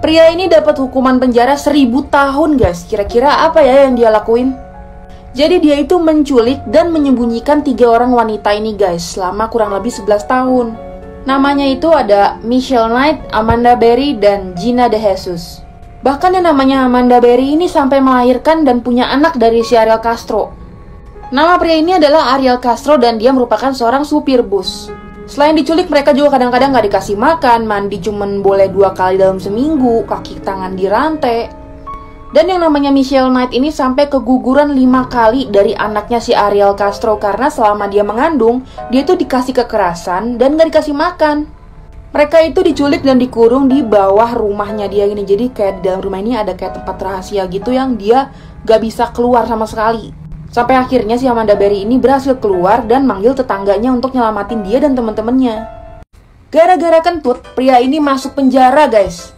Pria ini dapat hukuman penjara 1000 tahun guys. Kira-kira apa ya yang dia lakuin? Jadi dia itu menculik dan menyembunyikan 3 orang wanita ini guys selama kurang lebih 11 tahun. Namanya itu ada Michelle Knight, Amanda Berry, dan Gina De Jesus. Bahkan yang namanya Amanda Berry ini sampai melahirkan dan punya anak dari si Ariel Castro. Nama pria ini adalah Ariel Castro dan dia merupakan seorang supir bus. Selain diculik, mereka juga kadang-kadang gak dikasih makan, mandi cuman boleh 2 kali dalam seminggu, kaki tangan dirantai. Dan yang namanya Michelle Knight ini sampai keguguran 5 kali dari anaknya si Ariel Castro karena selama dia mengandung, dia tuh dikasih kekerasan dan gak dikasih makan. Mereka itu diculik dan dikurung di bawah rumahnya dia ini. Jadi kayak di dalam rumah ini ada kayak tempat rahasia gitu yang dia gak bisa keluar sama sekali. Sampai akhirnya si Amanda Berry ini berhasil keluar dan manggil tetangganya untuk nyelamatin dia dan teman-temannya. Gara-gara kentut, pria ini masuk penjara guys.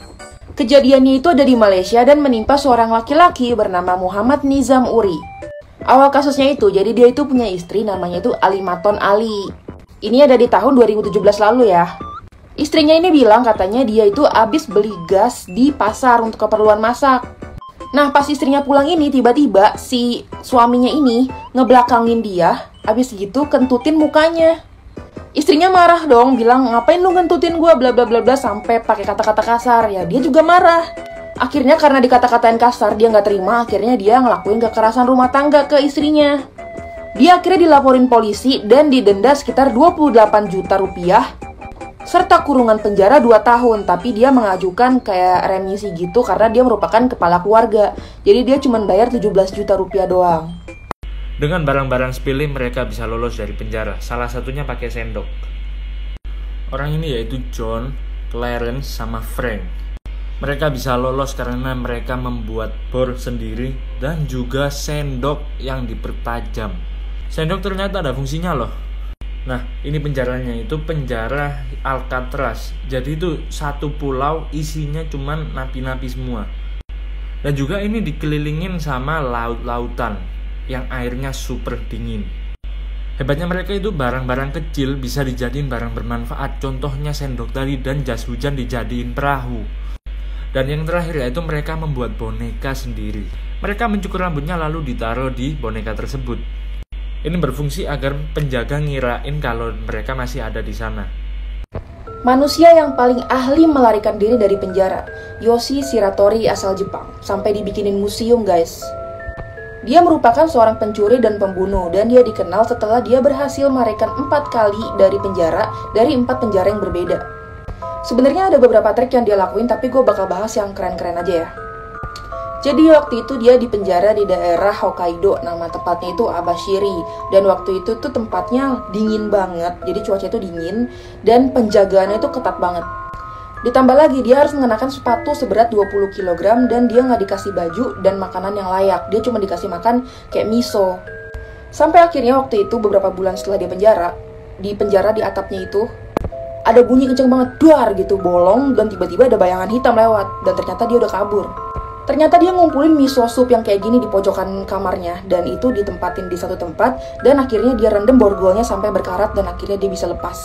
Kejadiannya itu ada di Malaysia dan menimpa seorang laki-laki bernama Muhammad Nizam Uri. Awal kasusnya itu, jadi dia itu punya istri namanya itu Alimaton Ali. Ini ada di tahun 2017 lalu ya. Istrinya ini bilang katanya dia itu habis beli gas di pasar untuk keperluan masak. Nah pas istrinya pulang ini tiba-tiba si suaminya ini ngebelakangin dia, habis gitu kentutin mukanya. Istrinya marah dong, bilang ngapain lu kentutin gue bla bla bla bla sampai pakai kata-kata kasar. Ya dia juga marah. Akhirnya karena dikata-katain kasar dia nggak terima, akhirnya dia ngelakuin kekerasan rumah tangga ke istrinya. Dia akhirnya dilaporin polisi dan didenda sekitar 28 juta rupiah serta kurungan penjara 2 tahun. Tapi dia mengajukan kayak remisi gitu karena dia merupakan kepala keluarga. Jadi dia cuma bayar 17 juta rupiah doang. Dengan barang-barang sepele mereka bisa lolos dari penjara. Salah satunya pakai sendok. Orang ini yaitu John, Clarence, sama Frank. Mereka bisa lolos karena mereka membuat bor sendiri dan juga sendok yang dipertajam. Sendok ternyata ada fungsinya loh. Nah, ini penjaranya itu penjara Alcatraz. Jadi itu satu pulau isinya cuman napi-napi semua. Dan juga ini dikelilingin sama laut-lautan yang airnya super dingin. Hebatnya mereka itu barang-barang kecil bisa dijadiin barang bermanfaat. Contohnya sendok tadi dan jas hujan dijadiin perahu. Dan yang terakhir yaitu mereka membuat boneka sendiri. Mereka mencukur rambutnya lalu ditaruh di boneka tersebut. Ini berfungsi agar penjaga ngirain kalau mereka masih ada di sana. Manusia yang paling ahli melarikan diri dari penjara, Yoshi Shiratori asal Jepang, sampai dibikinin museum guys. Dia merupakan seorang pencuri dan pembunuh dan dia dikenal setelah dia berhasil melarikan 4 kali dari penjara dari 4 penjara yang berbeda. Sebenarnya ada beberapa trik yang dia lakuin tapi gue bakal bahas yang keren-keren aja ya. Jadi waktu itu dia di penjara di daerah Hokkaido, nama tempatnya itu Abashiri. Dan waktu itu tuh tempatnya dingin banget, jadi cuaca itu dingin dan penjagaannya itu ketat banget. Ditambah lagi dia harus mengenakan sepatu seberat 20 kg dan dia nggak dikasih baju dan makanan yang layak. Dia cuma dikasih makan kayak miso. Sampai akhirnya waktu itu beberapa bulan setelah dia di penjara di atapnya itu ada bunyi kenceng banget, duar gitu, bolong dan tiba-tiba ada bayangan hitam lewat dan ternyata dia udah kabur. Ternyata dia ngumpulin miso soup yang kayak gini di pojokan kamarnya dan itu ditempatin di satu tempat dan akhirnya dia rendam borgolnya sampai berkarat dan akhirnya dia bisa lepas.